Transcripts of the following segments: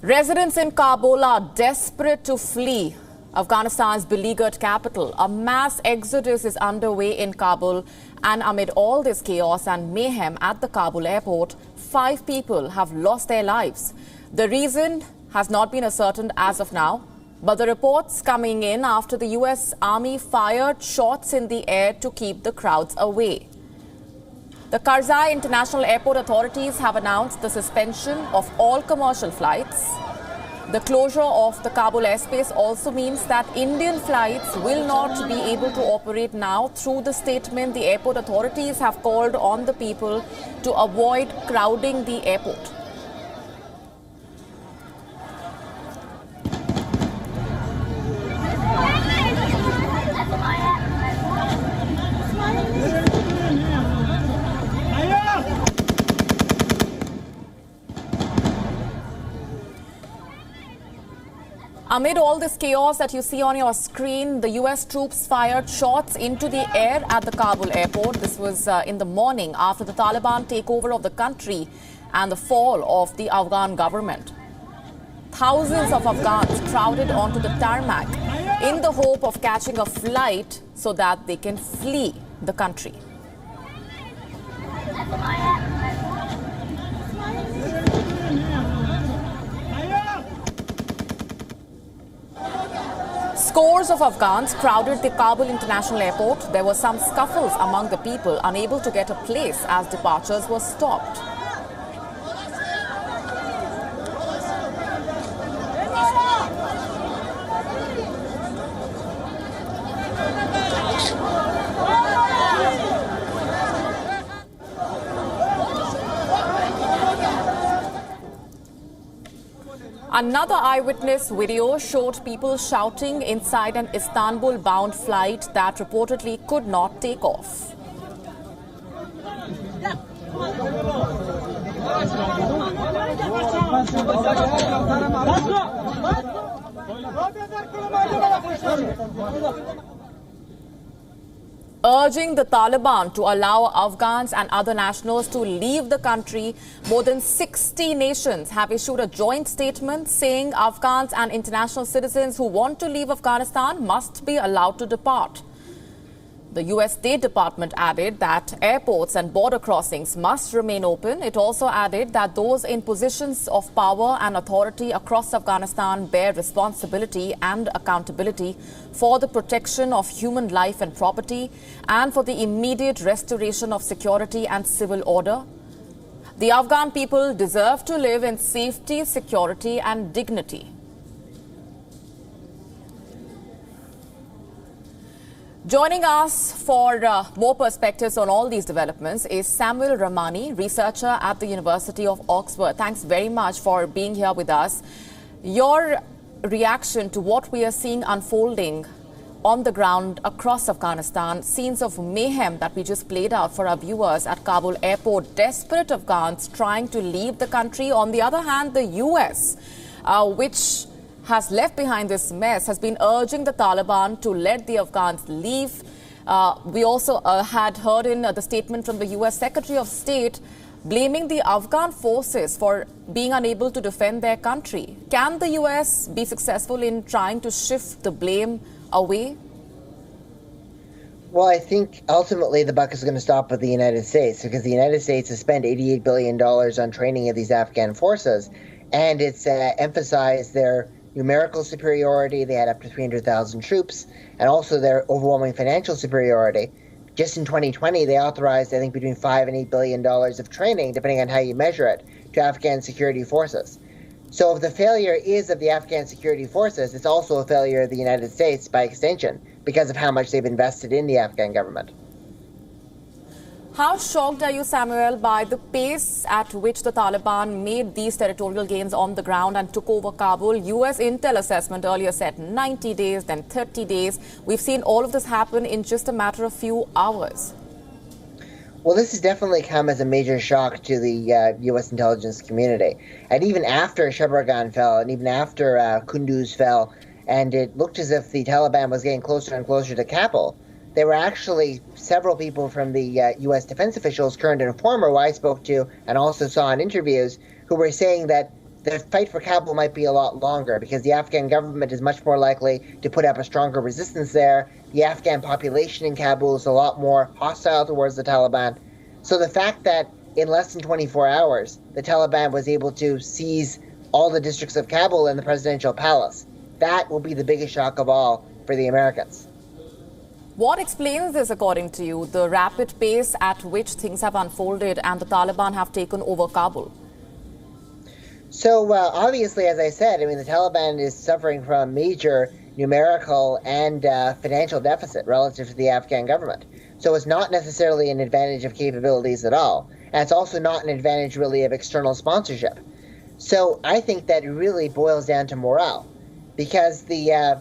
Residents in Kabul are desperate to flee Afghanistan's beleaguered capital. A mass exodus is underway in Kabul, and amid all this chaos and mayhem at the Kabul airport, 5 people have lost their lives. The reason has not been ascertained as of now, but the reports coming in after the US Army fired shots in the air to keep the crowds away. The Karzai International Airport authorities have announced the suspension of all commercial flights. The closure of the Kabul airspace also means that Indian flights will not be able to operate now. Through the statement, the airport authorities have called on the people to avoid crowding the airport. Amid all this chaos that you see on your screen, the US troops fired shots into the air at the Kabul airport. This was in the morning after the Taliban takeover of the country and the fall of the Afghan government. Thousands of Afghans crowded onto the tarmac in the hope of catching a flight so that they can flee the country. Scores of Afghans crowded the Kabul International Airport. There were some scuffles among the people, unable to get a place as departures were stopped. Another eyewitness video showed people shouting inside an Istanbul-bound flight that reportedly could not take off. Urging the Taliban to allow Afghans and other nationals to leave the country, more than 60 nations have issued a joint statement saying Afghans and international citizens who want to leave Afghanistan must be allowed to depart. The US State Department added that airports and border crossings must remain open. It also added that those in positions of power and authority across Afghanistan bear responsibility and accountability for the protection of human life and property and for the immediate restoration of security and civil order. The Afghan people deserve to live in safety, security and dignity. Joining us for more perspectives on all these developments is Samuel Ramani, researcher at the University of Oxford. Thanks very much for being here with us. Your reaction to what we are seeing unfolding on the ground across Afghanistan, scenes of mayhem that we just played out for our viewers at Kabul airport, desperate Afghans trying to leave the country. On the other hand, the US, which has left behind this mess, has been urging the Taliban to let the Afghans leave. We also had heard in the statement from the US Secretary of State blaming the Afghan forces for being unable to defend their country. Can the US be successful in trying to shift the blame away? Well, I think ultimately the buck is going to stop with the United States, because the United States has spent $88 billion on training of these Afghan forces, and it's emphasized their numerical superiority. They had up to 300,000 troops, and also their overwhelming financial superiority. Just in 2020, they authorized, I think, between $5 and $8 billion of training, depending on how you measure it, to Afghan security forces. So if the failure is of the Afghan security forces, it's also a failure of the United States by extension, because of how much they've invested in the Afghan government. How shocked are you, Samuel, by the pace at which the Taliban made these territorial gains on the ground and took over Kabul? US intel assessment earlier said 90 days, then 30 days. We've seen all of this happen in just a matter of few hours. Well, this has definitely come as a major shock to the U.S. intelligence community. And even after Shebregan fell, and even after Kunduz fell, and it looked as if the Taliban was getting closer and closer to Kabul, there were actually several people from the U.S. defense officials, current and former, who I spoke to and also saw in interviews, who were saying that the fight for Kabul might be a lot longer because the Afghan government is much more likely to put up a stronger resistance there. The Afghan population in Kabul is a lot more hostile towards the Taliban. So the fact that in less than 24 hours, the Taliban was able to seize all the districts of Kabul and the presidential palace, that will be the biggest shock of all for the Americans. What explains this, according to you, the rapid pace at which things have unfolded and the Taliban have taken over Kabul? So obviously, as I said, the Taliban is suffering from a major numerical and financial deficit relative to the Afghan government. So it's not necessarily an advantage of capabilities at all. And it's also not an advantage really of external sponsorship. So I think that it really boils down to morale, because the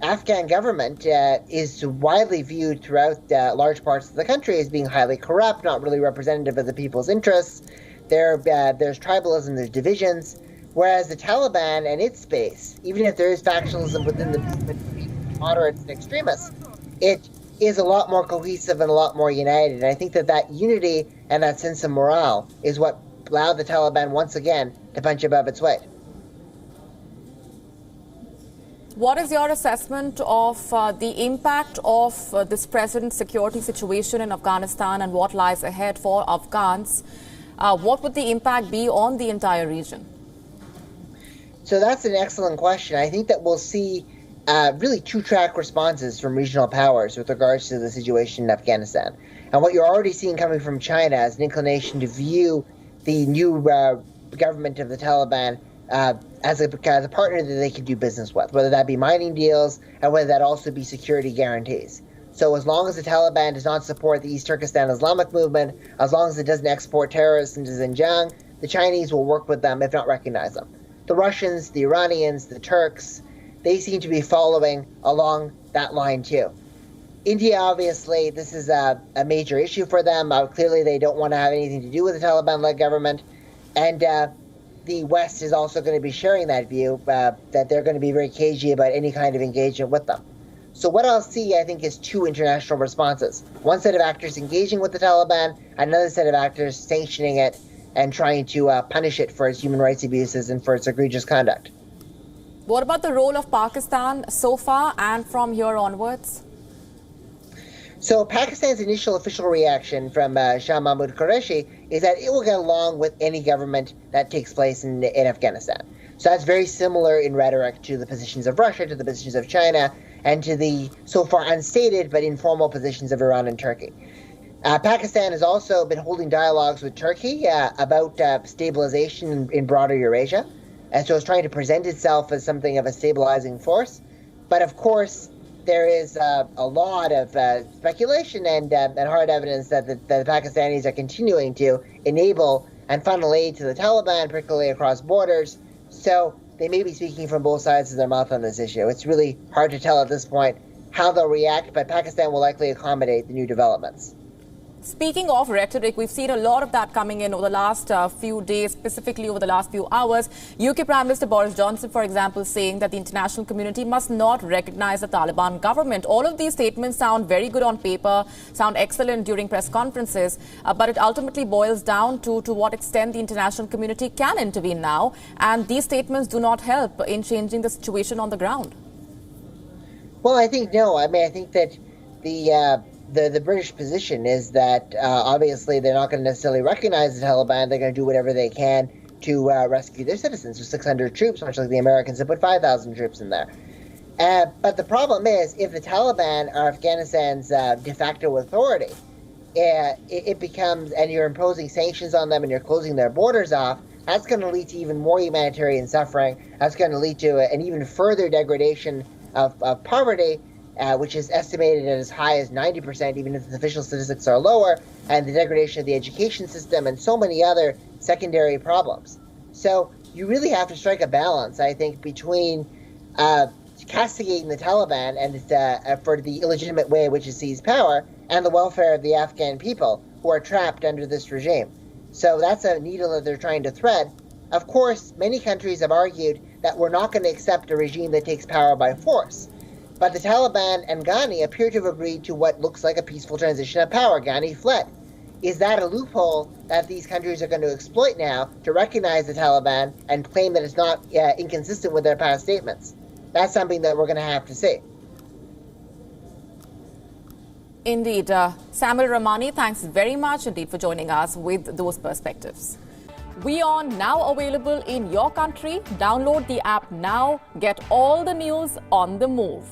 Afghan government is widely viewed throughout large parts of the country as being highly corrupt, not really representative of the people's interests. There's tribalism, there's divisions, whereas the Taliban and its base, even if there is factionalism within the moderates and extremists, it is a lot more cohesive and a lot more united. And I think that unity and that sense of morale is what allowed the Taliban once again to punch above its weight. What is your assessment of the impact of this present security situation in Afghanistan and what lies ahead for Afghans? What would the impact be on the entire region? So that's an excellent question. I think that we'll see really two-track responses from regional powers with regards to the situation in Afghanistan. And what you're already seeing coming from China is an inclination to view the new government of the Taliban as a partner that they can do business with, whether that be mining deals and whether that also be security guarantees. So as long as the Taliban does not support the East Turkestan Islamic movement, as long as it doesn't export terrorists into Xinjiang, the Chinese will work with them, if not recognize them. The Russians, the Iranians, the Turks, they seem to be following along that line too. India, obviously, this is a major issue for them. Clearly, they don't want to have anything to do with the Taliban-led government. And the West is also going to be sharing that view, that they're going to be very cagey about any kind of engagement with them. So what I'll see, I think, is two international responses. One set of actors engaging with the Taliban, another set of actors sanctioning it and trying to punish it for its human rights abuses and for its egregious conduct. What about the role of Pakistan so far and from here onwards? So Pakistan's initial official reaction from Shah Mahmood Qureshi is that it will get along with any government that takes place in Afghanistan. So that's very similar in rhetoric to the positions of Russia, to the positions of China, and to the so far unstated but informal positions of Iran and Turkey. Pakistan has also been holding dialogues with Turkey about stabilization in broader Eurasia. And so it's trying to present itself as something of a stabilizing force. But of course, there is a lot of speculation and hard evidence that the Pakistanis are continuing to enable and funnel aid to the Taliban, particularly across borders. So they may be speaking from both sides of their mouth on this issue. It's really hard to tell at this point how they'll react, but Pakistan will likely accommodate the new developments. Speaking of rhetoric, we've seen a lot of that coming in over the last few days, specifically over the last few hours. UK Prime Minister Boris Johnson, for example, saying that the international community must not recognize the Taliban government. All of these statements sound very good on paper, sound excellent during press conferences, but it ultimately boils down to what extent the international community can intervene now. And these statements do not help in changing the situation on the ground. Well, I think no. I think that the British position is that obviously they're not going to necessarily recognize the Taliban. They're going to do whatever they can to rescue their citizens with 600 troops, much like the Americans have put 5,000 troops in there. But the problem is, if the Taliban are Afghanistan's de facto authority, it becomes, and you're imposing sanctions on them and you're closing their borders off, that's going to lead to even more humanitarian suffering. That's going to lead to an even further degradation of poverty, which is estimated at as high as 90%, even if the official statistics are lower, and the degradation of the education system and so many other secondary problems. So you really have to strike a balance, I think, between castigating the Taliban and for the illegitimate way in which it seized power and the welfare of the Afghan people who are trapped under this regime. So that's a needle that they're trying to thread. Of course, many countries have argued that we're not going to accept a regime that takes power by force. But the Taliban and Ghani appear to have agreed to what looks like a peaceful transition of power. Ghani fled. is that a loophole that these countries are going to exploit now to recognize the Taliban and claim that it's not inconsistent with their past statements? That's something that we're going to have to see. Indeed. Samuel Ramani, thanks very much indeed for joining us with those perspectives. WION now available in your country. Download the app now. Get all the news on the move.